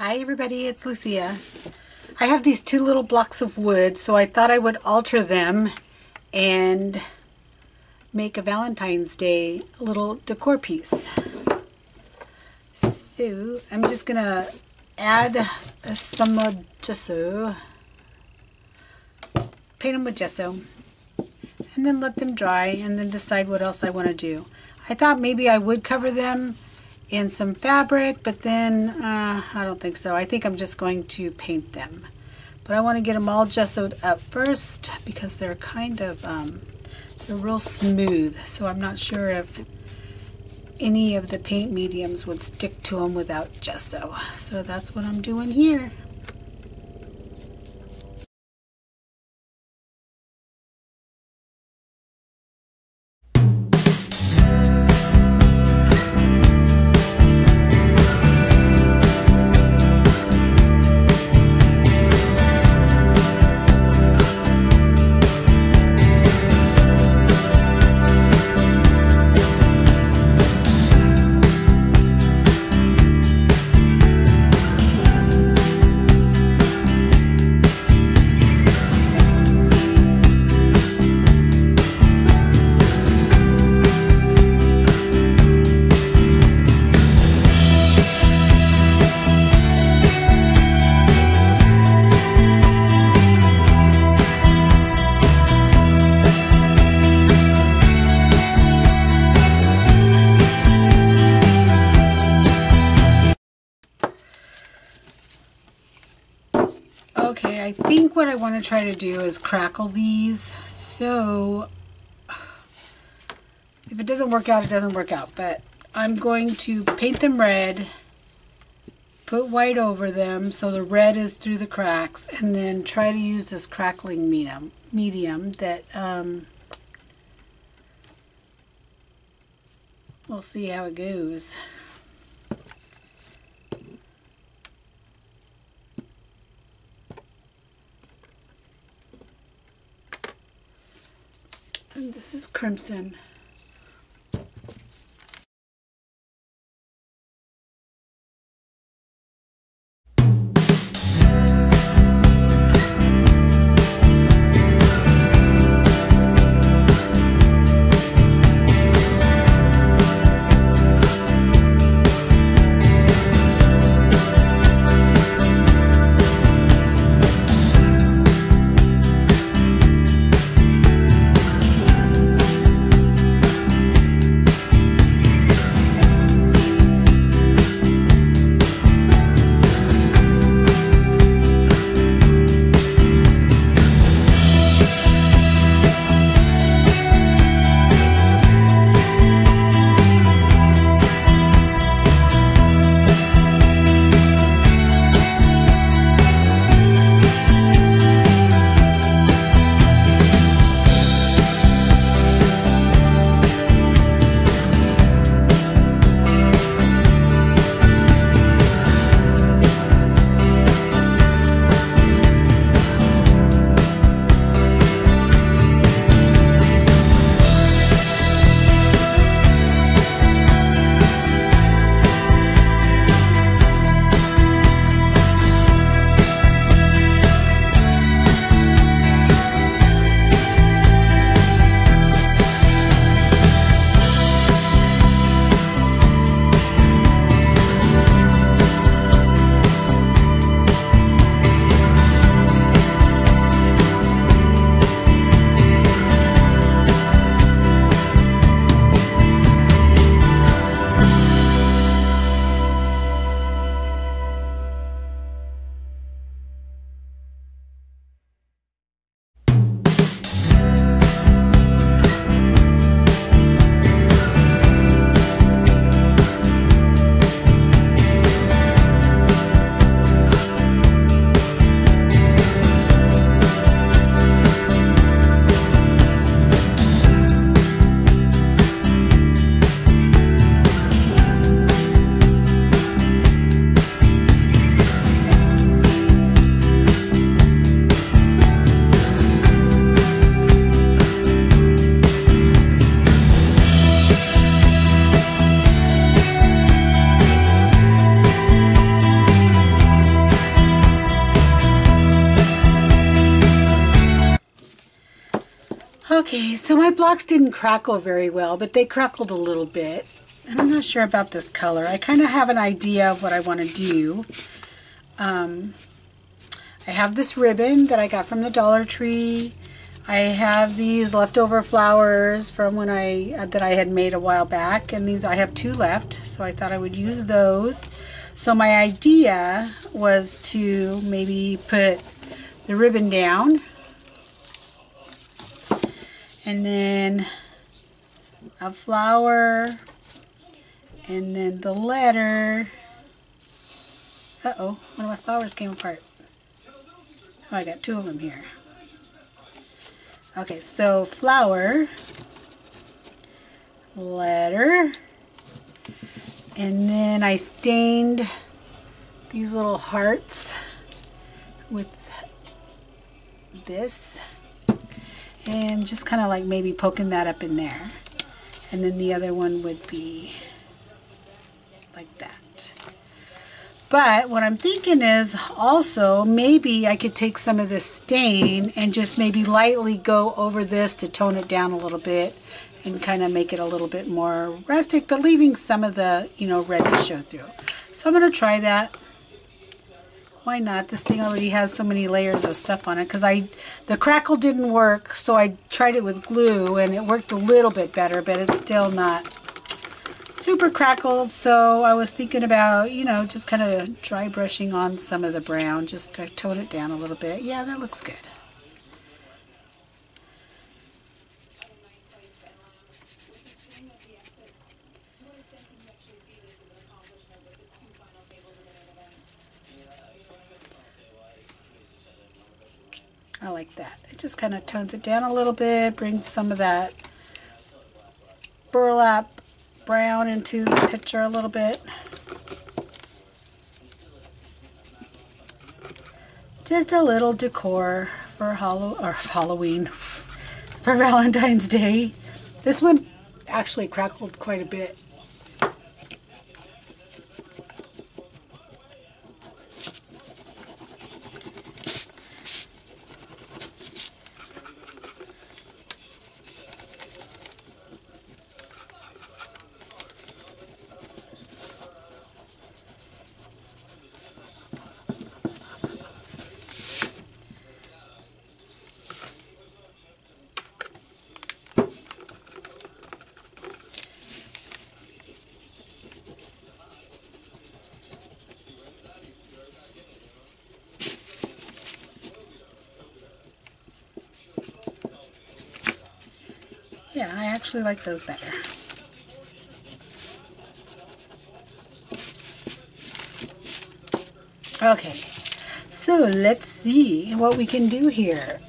Hi everybody, it's Lucia. I have these two little blocks of wood, so I thought I would alter them and make a Valentine's Day little decor piece. So I'm just gonna add some gesso, paint them with gesso, and then let them dry and then decide what else I want to do. I thought maybe I would cover them in some fabric, but then I don't think so. I think I'm just going to paint them. But I want to get them all gessoed up first because they're kind of, they're real smooth. So I'm not sure if any of the paint mediums would stick to them without gesso. So that's what I'm doing here. Okay, I think what I want to try to do is crackle these. So if it doesn't work out, it doesn't work out. But I'm going to paint them red, put white over them so the red is through the cracks, and then try to use this crackling medium that we'll see how it goes. And this is crimson. Okay, so my blocks didn't crackle very well, but they crackled a little bit. And I'm not sure about this color. I kind of have an idea of what I want to do. I have this ribbon that I got from the Dollar Tree. I have these leftover flowers from when that I had made a while back, and these I have 2 left, so I thought I would use those. So my idea was to maybe put the ribbon down, and then a flower, and then the letter. Uh-oh, one of my flowers came apart. Oh, I got 2 of them here. Okay, so flower, letter, and then I stained these little hearts with this, and just kind of like maybe poking that up in there. And then the other one would be like that. But what I'm thinking is also maybe I could take some of this stain and just maybe lightly go over this to tone it down a little bit and kind of make it a little bit more rustic, but leaving some of the, you know, red to show through. So I'm going to try that. Why not? This thing already has so many layers of stuff on it, because the crackle didn't work, so I tried it with glue and it worked a little bit better, but it's still not super crackled. So I was thinking about, you know, just kind of dry brushing on some of the brown just to tone it down a little bit. Yeah, that looks good. I like that. It just kind of tones it down a little bit, brings some of that burlap brown into the picture a little bit. Just a little decor for Halloween, for Valentine's Day. This one actually crackled quite a bit. Yeah, I actually like those better. Okay, so let's see what we can do here.